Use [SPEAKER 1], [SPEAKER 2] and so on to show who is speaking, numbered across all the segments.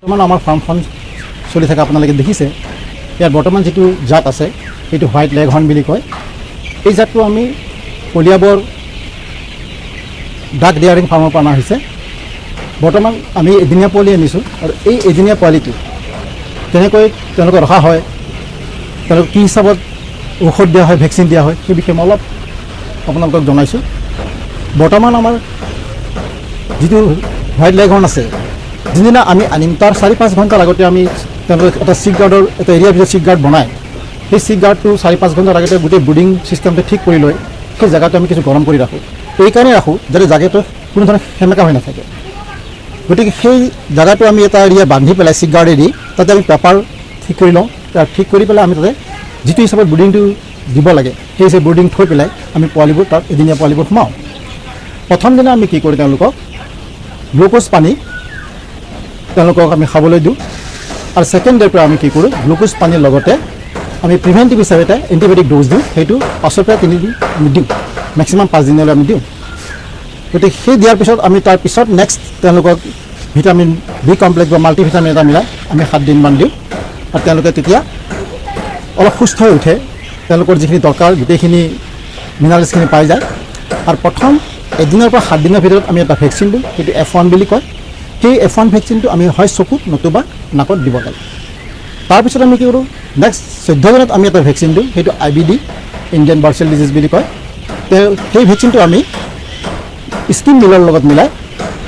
[SPEAKER 1] বৰ্তমান আমাৰ ফাৰ্মখন চলি থকা আপোনালোকে দেখিছে ইয়াত বৰ্তমান যিটো জাত আছে সেইটো হোৱাইট লেগহৰ্ণ বুলি কয়। এই জাতটো আমি কলিয়াবৰ ডাক ডেয়াৰিং ফাৰ্মৰ পৰা অনা হৈছে। বৰ্তমান আমি এদিনীয়া পোৱালি আনিছোঁ আৰু এই এদিনীয়া পোৱালিটো কেনেকৈ তেওঁলোকক ৰখা হয়, তেওঁলোকক কি হিচাপত ঔষধ দিয়া হয়, ভেকচিন দিয়া হয়, সেই বিষয়ে মই অলপ আপোনালোকক জনাইছোঁ। বৰ্তমান আমাৰ যিটো হোৱাইট লেগহৰ্ণ আছে, যিদিনা আমি আনিম তাৰ 4-5 ঘণ্টাৰ আগতে আমি তেওঁলোকক এটা চিক গাৰ্ডৰ এটা এৰিয়াৰ ভিতৰত চিক গাৰ্ড বনাই সেই চিক গাৰ্ডটো 4-5 ঘণ্টাৰ আগতে গোটেই ব্ৰিডিং চিষ্টেমটো ঠিক কৰি লৈ সেই জেগাটো আমি কিছু গৰম কৰি ৰাখোঁ। এইকাৰণে ৰাখোঁ যাতে জেগাটো কোনো ধৰণে সেমেকা হৈ নাথাকে। গতিকে সেই জেগাটো আমি এটা এৰিয়া বান্ধি পেলাই চিক গাৰ্ডে দি তাতে আমি পেপাৰ ঠিক কৰি লওঁ। ঠিক কৰি পেলাই আমি তাতে যিটো হিচাপত ব্ৰিডিংটো দিব লাগে সেই হিচাপে ব্ৰিডিং থৈ পেলাই আমি পোৱালিবোৰ তাত এদিনীয়া পোৱালিবোৰ সোমাওঁ। প্ৰথম দিনা আমি কি কৰোঁ, তেওঁলোকক গ্লুক'জ পানী তেওঁলোকক আমি খাবলৈ দিওঁ আৰু ছেকেণ্ড ডে'ৰ পৰা আমি কি কৰোঁ, গ্লুক'জ পানীৰ লগতে আমি প্ৰিভেণ্টিভ হিচাপে এটা এণ্টিবায়'টিক ড'জ দিওঁ। সেইটো 5 পৰা 3 দিন আমি দিওঁ, মেক্সিমাম 5 দিনলৈ আমি দিওঁ। গতিকে সেই দিয়াৰ পিছত আমি তাৰপিছত নেক্সট তেওঁলোকক ভিটামিন বি কমপ্লেক্স বা মাল্টিভিটামিন এটা মিলাই আমি 7 দিনমান দিওঁ আৰু তেওঁলোকে তেতিয়া অলপ সুস্থ হৈ উঠে, তেওঁলোকৰ যিখিনি দৰকাৰ গোটেইখিনি মিনাৰেলছখিনি পাই যায়। আৰু প্ৰথম এদিনৰ পৰা 7 দিনৰ ভিতৰত আমি এটা ভেকচিন দিওঁ, সেইটো F1 বুলি কয়। সেই F1 ভেকচিনটো আমি হয় চকুত নতুবা নাকত দিব লাগে। তাৰপিছত আমি কি কৰোঁ, নেক্সট 14 দিনত আমি এটা ভেকচিন দিওঁ, সেইটো IBD ইণ্ডিয়ান বাৰ্চেল ডিজিজ বুলি কয়। সেই ভেকচিনটো আমি স্কিম মিলৰ লগত মিলাই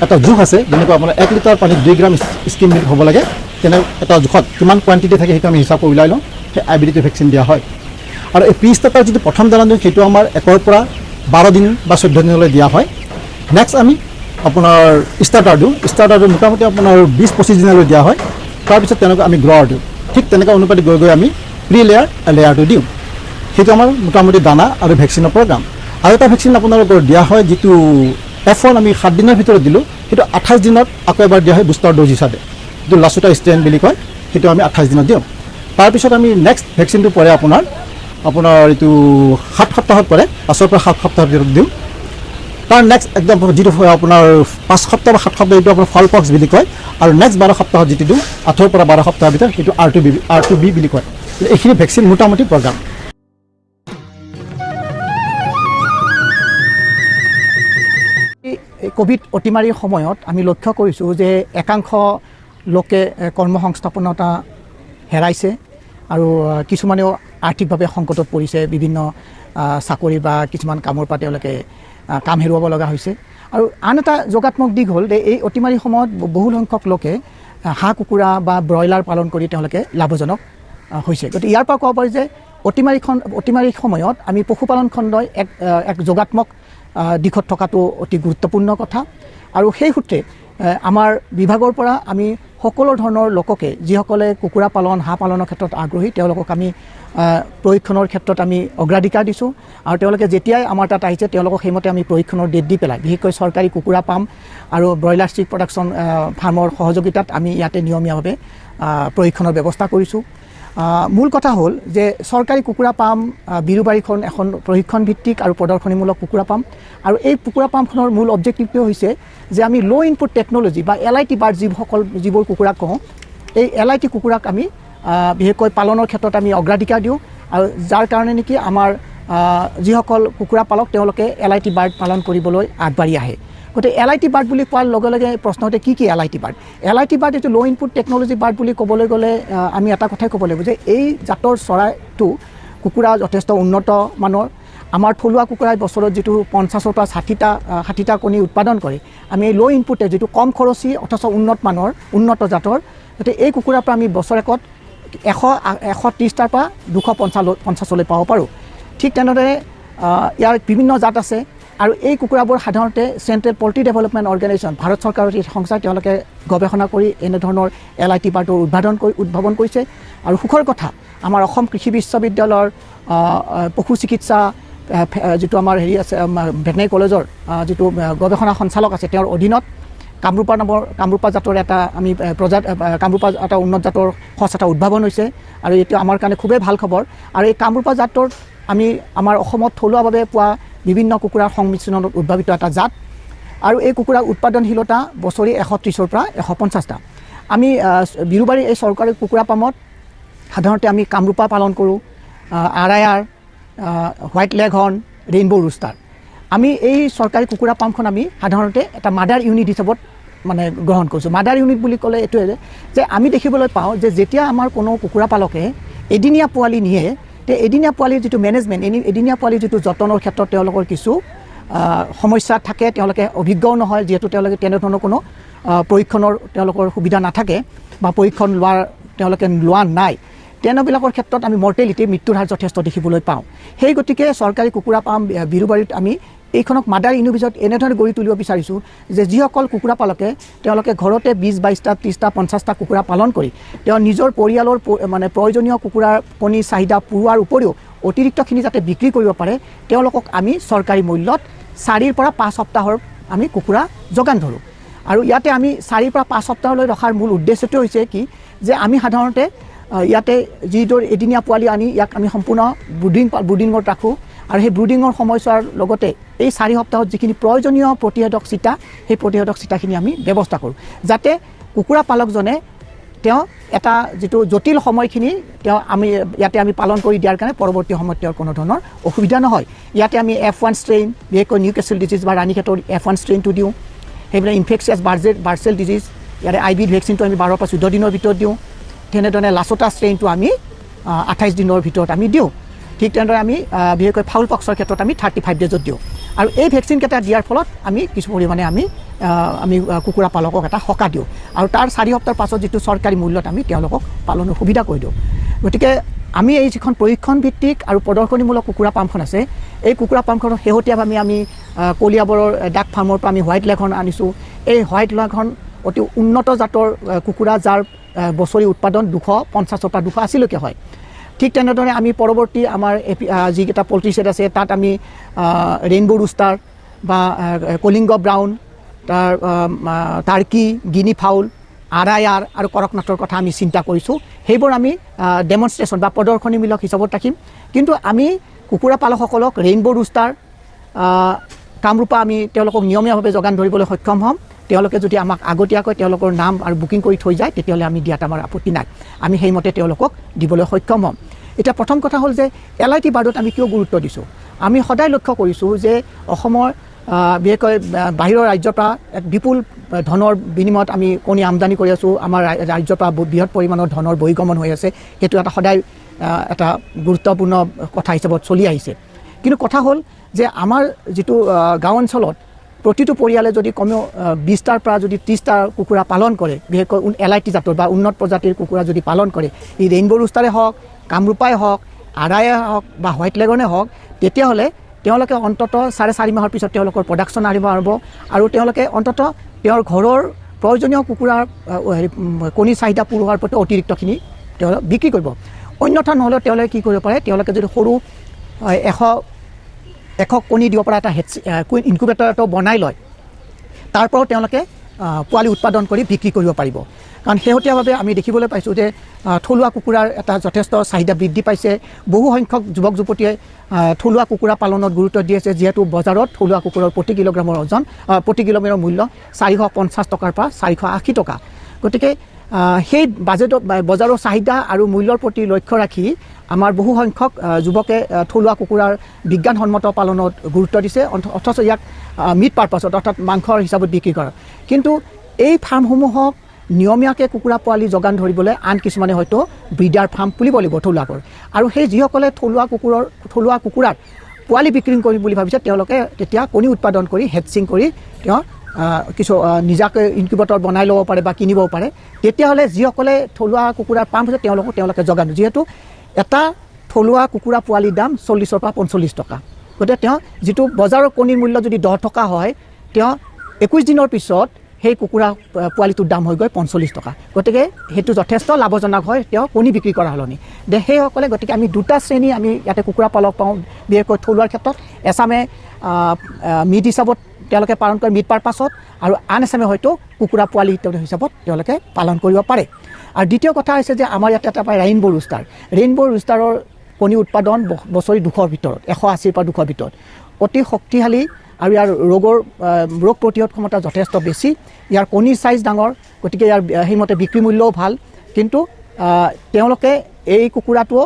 [SPEAKER 1] এটা জোখ আছে, যেনেকুৱা আপোনাৰ 1 লিটাৰ পানীত 2 গ্ৰাম স্কিম মিল হ'ব লাগে, তেনে এটা জোখত কিমান কোৱাণ্টিটি থাকে সেইটো আমি হিচাপ কৰি ওলাই লওঁ, সেই IBD ভেকচিন দিয়া হয়। আৰু এই প্ৰি-ষ্টাৰ্টাৰ যিটো প্ৰথম দানা দিওঁ সেইটো আমাৰ 1 পৰা 12 দিন বা 14 দিনলৈ দিয়া হয়। নেক্সট আমি আপোনাৰ ষ্টাৰ্টাৰ দিওঁ, ষ্টাৰ্টাৰটো মোটামুটি আপোনাৰ 20-25 দিনলৈ দিয়া হয়। তাৰপিছত তেনেকৈ আমি গ্ৰ'ৱাৰ দিওঁ। ঠিক তেনেকৈ অনুপাতি গৈ আমি প্ৰি লেয়াৰটো দিওঁ। সেইটো আমাৰ মোটামুটি দানা আৰু ভেকচিনৰ প্ৰগ্ৰাম। আৰু এটা ভেকচিন আপোনালোকৰ দিয়া হয় যিটো F1 আমি 7 দিনৰ ভিতৰত দিলোঁ, সেইটো 28 দিনত আকৌ এবাৰ দিয়া হয় বুষ্টাৰ ড'জ হিচাপে, যিটো লাচুটা ষ্ট্ৰেইন বুলি কয়, সেইটো আমি 28 দিনত দিওঁ। তাৰপিছত আমি নেক্সট ভেকচিনটো পৰে আপোনাৰ এইটো 7 সপ্তাহত পৰে, 5 পৰা 7 সপ্তাহৰ ভিতৰত দিওঁ। তাৰ নেক্সট একদম যিটো আপোনাৰ 5 সপ্তাহ বা 7 সপ্তাহ এইটো আপোনাৰ ফল পক্স বুলি কয়। আৰু নেক্সট 12 সপ্তাহত যিটো দিওঁ 8 পৰা 12 সপ্তাহৰ ভিতৰত সেইটো R2B বুলি কয়। এইখিনি ভেকচিন মোটামুটি প্ৰগ্ৰাম। ক'ভিড অতিমাৰীৰ সময়ত আমি লক্ষ্য কৰিছোঁ যে একাংশ লোকে কৰ্মসংস্থাপনতা হেৰাইছে আৰু কিছুমানেও আৰ্থিকভাৱে সংকটত পৰিছে। বিভিন্ন চাকৰি বা কিছুমান কামৰ পৰা তেওঁলোকে কাম হেৰুৱাব লগা হৈছে। আৰু আন এটা যোগাত্মক দিশ হ'ল যে এই অতিমাৰীৰ সময়ত বহু সংখ্যক লোকে হাঁহ কুকুৰা বা ব্ৰইলাৰ পালন কৰি তেওঁলোকে লাভজনক হৈছে। গতিকে ইয়াৰ পৰা ক'ব পাৰি যে অতিমাৰীৰ সময়ত আমি পশুপালন খণ্ডই এক যোগাত্মক দিশত থকাটো অতি গুৰুত্বপূৰ্ণ কথা। আৰু সেই সূত্ৰে আমাৰ বিভাগৰ পৰা আমি সকলো ধৰণৰ লোককে যিসকলে কুকুৰা পালন হাঁহ পালনৰ ক্ষেত্ৰত আগ্ৰহী তেওঁলোকক আমি প্ৰশিক্ষণৰ ক্ষেত্ৰত আমি অগ্ৰাধিকাৰ দিছোঁ। আৰু তেওঁলোকে যেতিয়াই আমাৰ তাত আহিছে তেওঁলোকক সেইমতে আমি প্ৰশিক্ষণৰ ডেট দি পেলাই বিশেষকৈ চৰকাৰী কুকুৰা পাম আৰু ব্ৰইলাৰ ষ্টিক প্ৰডাকশ্যন ফাৰ্মৰ সহযোগিতাত আমি ইয়াতে নিয়মীয়াভাৱে প্ৰশিক্ষণৰ ব্যৱস্থা কৰিছোঁ। মূল কথা হ'ল যে চৰকাৰী কুকুৰা পাম বিৰুবাৰীখন এখন প্ৰশিক্ষণ ভিত্তিক আৰু প্ৰদৰ্শনীমূলক কুকুৰা পাম। আৰু এই কুকুৰা পামখনৰ মূল অবজেক্টিভটো হৈছে যে আমি ল' ইনপুট টেকন'লজি বা LIT বাৰ্ড যিবোৰ কুকুৰা কওঁ, এই LIT কুকুৰাক আমি বিশেষকৈ পালনৰ ক্ষেত্ৰত আমি অগ্ৰাধিকাৰ দিওঁ। আৰু যাৰ কাৰণে নেকি আমাৰ যিসকল কুকুৰা পালক তেওঁলোকে LIT বাৰ্ড পালন কৰিবলৈ আগবাঢ়ি আহে। গতিকে LIT বাৰ্ড বুলি কোৱাৰ লগে লগে প্ৰশ্ন হৈছে কি LIT বাৰ্ড? LIT বাৰ্ড এইটো ল' ইনপুট টেকন'লজি বাৰ্ড বুলি ক'বলৈ গ'লে আমি এটা কথাই ক'ব লাগিব যে এই জাতৰ চৰাইটো কুকুৰা যথেষ্ট উন্নত মানৰ। আমাৰ থলুৱা কুকুৰাই বছৰত যিটো 50 পৰা 60টা কণী উৎপাদন কৰে, আমি এই ল' ইনপুটে যিটো কম খৰচী অথচ উন্নত জাতৰ, গতিকে এই কুকুৰাৰ পৰা আমি বছৰেকত 130টাৰ পৰা 250লৈ পাব পাৰোঁ। ঠিক তেনেদৰে ইয়াৰ বিভিন্ন জাত আছে। আৰু এই কুকুৰাবোৰ সাধাৰণতে central poultry development organisation Bharat চৰকাৰৰ যি সংস্থা তেওঁলোকে গৱেষণা কৰি এনেধৰণৰ LIT বাৰ্ডৰ উদ্ভাৱন কৰিছে। আৰু সুখৰ কথা আমাৰ অসম কৃষি বিশ্ববিদ্যালয়ৰ পশু চিকিৎসা যিটো আমাৰ আছে ভেটেনেৰী কলেজৰ যিটো গৱেষণা সঞ্চালক আছে তেওঁৰ অধীনত কামৰূপা জাতৰ এটা আমি কামৰূপা এটা উন্নত জাতৰ সঁচ এটা উদ্ভাৱন হৈছে। আৰু এইটো আমাৰ কাৰণে খুবেই ভাল খবৰ। আৰু এই কামৰূপা জাতৰ আমি আমাৰ অসমত থলুৱাভাৱে পোৱা বিভিন্ন কুকুৰাৰ সংমিশ্ৰণত উদ্ভাৱিত এটা জাত। আৰু এই কুকুৰাৰ উৎপাদনশীলতা বছৰি 130ৰ পৰা 150টা।
[SPEAKER 2] আমি বিৰুবাৰী এই চৰকাৰী কুকুৰা পামত সাধাৰণতে আমি কামৰূপা পালন কৰোঁ, আৰায়াৰ, হোৱাইট লেগহৰ্ণ, ৰেইনবো ৰুষ্টাৰ। আমি এই চৰকাৰী কুকুৰা পামখন আমি সাধাৰণতে এটা মাদাৰ ইউনিট হিচাপত মানে গ্ৰহণ কৰিছোঁ। মাদাৰ ইউনিট বুলি ক'লে এইটোৱে যে আমি দেখিবলৈ পাওঁ যে যেতিয়া আমাৰ কোনো কুকুৰা পালকে এদিনীয়া পোৱালি নিয়ে, তে এদিনীয়া পোৱালিৰ যিটো মেনেজমেণ্ট, এদিনীয়া পোৱালিৰ যিটো যতনৰ ক্ষেত্ৰত তেওঁলোকৰ কিছু সমস্যা থাকে, তেওঁলোকে অভিজ্ঞও নহয়, যিহেতু তেওঁলোকে তেনেধৰণৰ কোনো প্ৰশিক্ষণৰ তেওঁলোকৰ সুবিধা নাথাকে বা প্ৰশিক্ষণ তেওঁলোকে লোৱা নাই, তেনেবিলাকৰ ক্ষেত্ৰত আমি মৰ্টেলিটি, মৃত্যুৰ হাৰ যথেষ্ট দেখিবলৈ পাওঁ। সেই গতিকে চৰকাৰী কুকুৰা পাম বিৰুবাৰীত আমি এইখনক মাদাৰ ইউনিট এনেধৰণে গঢ়ি তুলিব বিচাৰিছোঁ যে যিসকল কুকুৰা পালকে তেওঁলোকে ঘৰতে 20, 22টা, 30টা, 50টা কুকুৰা পালন কৰি তেওঁ নিজৰ পৰিয়ালৰ মানে প্ৰয়োজনীয় কুকুৰাৰ কণীৰ চাহিদা পূৰোৱাৰ উপৰিও অতিৰিক্তখিনি যাতে বিক্ৰী কৰিব পাৰে, তেওঁলোকক আমি চৰকাৰী মূল্যত 4ৰ পৰা 5 সপ্তাহৰ আমি কুকুৰা যোগান ধৰোঁ। আৰু ইয়াতে আমি 4ৰ পৰা 5 সপ্তাহলৈ ৰখাৰ মূল উদ্দেশ্যটো হৈছে কি যে আমি সাধাৰণতে ইয়াতে যিদৰে এদিনীয়া পোৱালি আনি ইয়াক আমি সম্পূৰ্ণ ব্ৰুডিঙত ৰাখোঁ আৰু সেই ব্ৰুডিঙৰ সময়ছোৱাৰ লগতে এই 4 সপ্তাহত যিখিনি প্ৰয়োজনীয় প্ৰতিষেধক চিটা, সেই প্ৰতিষেধক চিটাখিনি আমি ব্যৱস্থা কৰোঁ, যাতে কুকুৰা পালকজনে তেওঁ এটা যিটো জটিল সময়খিনি ইয়াতে আমি পালন কৰি দিয়াৰ কাৰণে পৰৱৰ্তী সময়ত তেওঁৰ কোনো ধৰণৰ অসুবিধা নহয়। ইয়াতে আমি F1 ষ্ট্ৰেইন, বিশেষকৈ নিউকেচেল ডিজিজ বা ৰাণীক্ষেতৰ F1 ষ্ট্ৰেইনটো দিওঁ। সেইবিলাক ইনফেকচিয়াছ বাৰ্চেল ডিজিজ, ইয়াতে IB ভেকচিনটো আমি 12 পৰা 14 দিনৰ ভিতৰত দিওঁ। তেনেধৰণে লাচোটা ষ্ট্ৰেইনটো আমি 28 দিনৰ ভিতৰত আমি দিওঁ। ঠিক তেনেদৰে আমি বিশেষকৈ ফাউল পক্সৰ ক্ষেত্ৰত আমি 35 ডেজত দিওঁ। আৰু এই ভেকচিনকেইটা দিয়াৰ ফলত আমি কিছু পৰিমাণে আমি কুকুৰা পালকক এটা সকাহ দিওঁ আৰু তাৰ 4 সপ্তাহৰ পাছত যিটো চৰকাৰী মূল্যত আমি তেওঁলোকক পালনৰ সুবিধা কৰি দিওঁ। গতিকে আমি এই যিখন প্ৰশিক্ষণ ভিত্তিক আৰু প্ৰদৰ্শনীমূলক কুকুৰা পামখন আছে, এই কুকুৰা পামখনত শেহতীয়াভাৱে আমি কলিয়াবৰৰ ডাক ফাৰ্মৰ পৰা আমি হোৱাইট লেগহৰ্ণ আনিছোঁ। এই হোৱাইট লেগহৰ্ণ অতি উন্নত জাতৰ কুকুৰা, যাৰ বছৰি উৎপাদন 250ৰ পৰা 280লৈকে হয়। ঠিক তেনেদৰে আমি পৰৱৰ্তী আমাৰ যিকেইটা পল্ট্ৰি ছেট আছে তাত আমি ৰেইনবো ৰুষ্টাৰ বা কলিংগ ব্ৰাউন, টাৰ্কি, গিনি ফাউল, আৰায়াৰ আৰু কৰকনাথৰ কথা আমি চিন্তা কৰিছোঁ। সেইবোৰ আমি ডেমনষ্ট্ৰেশ্যন বা প্ৰদৰ্শনীমূলক হিচাপত ৰাখিম। কিন্তু আমি কুকুৰা পালকসকলক ৰেইনবো ৰুষ্টাৰ, কামৰূপা আমি তেওঁলোকক নিয়মীয়াভাৱে যোগান ধৰিবলৈ সক্ষম হ'ম। তেওঁলোকে যদি আমাক আগতীয়াকৈ তেওঁলোকৰ নাম আৰু বুকিং কৰি থৈ যায়, তেতিয়াহ'লে আমি দিয়াত আমাৰ আপত্তি নাই। আমি সেইমতে তেওঁলোকক দিবলৈ সক্ষম হ'ম। এতিয়া প্ৰথম কথা হ'ল যে LIT বাৰ্ডত আমি কিয় গুৰুত্ব দিছোঁ। আমি সদায় লক্ষ্য কৰিছোঁ যে অসমৰ বিশেষকৈ বাহিৰৰ ৰাজ্যৰ পৰা এক বিপুল ধনৰ বিনিময়ত আমি কণী আমদানি কৰি আছোঁ। আমাৰ ৰাজ্যৰ পৰা বৃহৎ পৰিমাণৰ ধনৰ বহিগমন হৈ আছে। সেইটো এটা সদায় এটা গুৰুত্বপূৰ্ণ কথা হিচাপত চলি আহিছে। কিন্তু কথা হ'ল যে আমাৰ যিটো গাঁও অঞ্চলত প্ৰতিটো পৰিয়ালে যদি কমেও 20টাৰ পৰা যদি 30টা কুকুৰা পালন কৰে, বিশেষকৈ LIT জাতৰ বা উন্নত প্ৰজাতিৰ কুকুৰা যদি পালন কৰে, ই ৰেইনবো ৰুষ্টাৰে হওক, কামৰূপাই হওক, আৰায়ে হওক বা হোৱাইট লেগনে হওক, তেতিয়াহ'লে তেওঁলোকে অন্ততঃ 4.5 মাহৰ পিছত তেওঁলোকৰ প্ৰডাকশ্যন আৰম্ভ হ'ব আৰু তেওঁলোকে অন্ততঃ তেওঁৰ ঘৰৰ প্ৰয়োজনীয় কুকুৰাৰ কণী চাহিদা পূৰোৱাৰ প্ৰতি অতিৰিক্তখিনি তেওঁলোকে বিক্ৰী কৰিব। অন্যথা নহ'লেও তেওঁলোকে কি কৰিব পাৰে, তেওঁলোকে যদি সৰু 100 কণী দিব পৰা এটা ইনকুবেটৰ এটা বনাই লয়, তাৰ পৰাও তেওঁলোকে পোৱালি উৎপাদন কৰি বিক্ৰী কৰিব পাৰিব। কাৰণ শেহতীয়াভাৱে আমি দেখিবলৈ পাইছোঁ যে থলুৱা কুকুৰাৰ এটা যথেষ্ট চাহিদা বৃদ্ধি পাইছে। বহু সংখ্যক যুৱক যুৱতীয়ে থলুৱা কুকুৰা পালনত গুৰুত্ব দি আছে, যিহেতু বজাৰত থলুৱা কুকুৰৰ প্ৰতি কিলোগ্ৰামৰ ওজন, প্ৰতি কিলোগ্ৰামৰ মূল্য 450 টকাৰ পৰা 480 টকা। গতিকে সেই বজাৰৰ চাহিদা আৰু মূল্যৰ প্ৰতি লক্ষ্য ৰাখি আমাৰ বহু সংখ্যক যুৱকে থলুৱা কুকুৰাৰ বিজ্ঞানসন্মত পালনত গুৰুত্ব দিছে, অথচ ইয়াক মিট পাৰ্পাছত অৰ্থাৎ মাংসৰ হিচাপত বিক্ৰী কৰে। কিন্তু এই ফাৰ্মসমূহক নিয়মীয়াকৈ কুকুৰা পোৱালি যোগান ধৰিবলৈ আন কিছুমানে হয়তো ব্ৰিডাৰ ফাৰ্ম খুলিব লাগিব থলুৱাকৈ। আৰু সেই যিসকলে থলুৱা কুকুৰাৰ পোৱালি বিক্ৰী কৰিম বুলি ভাবিছে, তেওঁলোকে তেতিয়া কণী উৎপাদন কৰি হেটচিং কৰি তেওঁ কিছু নিজাকৈ ইনকিউবেটৰ বনাই ল'ব পাৰে বা কিনিব পাৰে। তেতিয়াহ'লে যিসকলে থলুৱা কুকুৰাৰ পাম হৈছে তেওঁলোকে যোগান, যিহেতু এটা থলুৱা কুকুৰা পোৱালিৰ দাম 40ৰ পৰা 45 টকা। গতিকে তেওঁ যিটো বজাৰৰ কণীৰ মূল্য যদি 10 টকা হয়, তেওঁ 21 দিনৰ পিছত সেই কুকুৰা পোৱালিটোৰ দাম হৈ গৈ 45 টকা। গতিকে সেইটো যথেষ্ট লাভজনক হয় তেওঁ কণী বিক্ৰী কৰাৰ সলনি। সেইসকলে গতিকে আমি দুটা শ্ৰেণী আমি ইয়াতে কুকুৰা পালক পাওঁ, বিশেষকৈ থলুৱাৰ ক্ষেত্ৰত। এছামে মিট হিচাপত তেওঁলোকে পালন কৰে, মিট পাৰ্পাছত, আৰু আন এছামে হয়তো কুকুৰা পোৱালি হিচাপত তেওঁলোকে পালন কৰিব পাৰে। আৰু দ্বিতীয় কথা হৈছে যে আমাৰ ইয়াতে এটা পায় ৰেইনবো ৰুষ্টাৰ। ৰেইনবো ৰুষ্টাৰৰ কণী উৎপাদন বছৰি 200ৰ ভিতৰত, 180ৰ পৰা 200ৰ ভিতৰত, অতি শক্তিশালী আৰু ইয়াৰ ৰোগ প্ৰতিৰোধ ক্ষমতা যথেষ্ট বেছি। ইয়াৰ কণীৰ চাইজ ডাঙৰ, গতিকে ইয়াৰ সেইমতে বিক্ৰী মূল্যও ভাল কিন্তু তেওঁলোকে এই কুকুৰাটো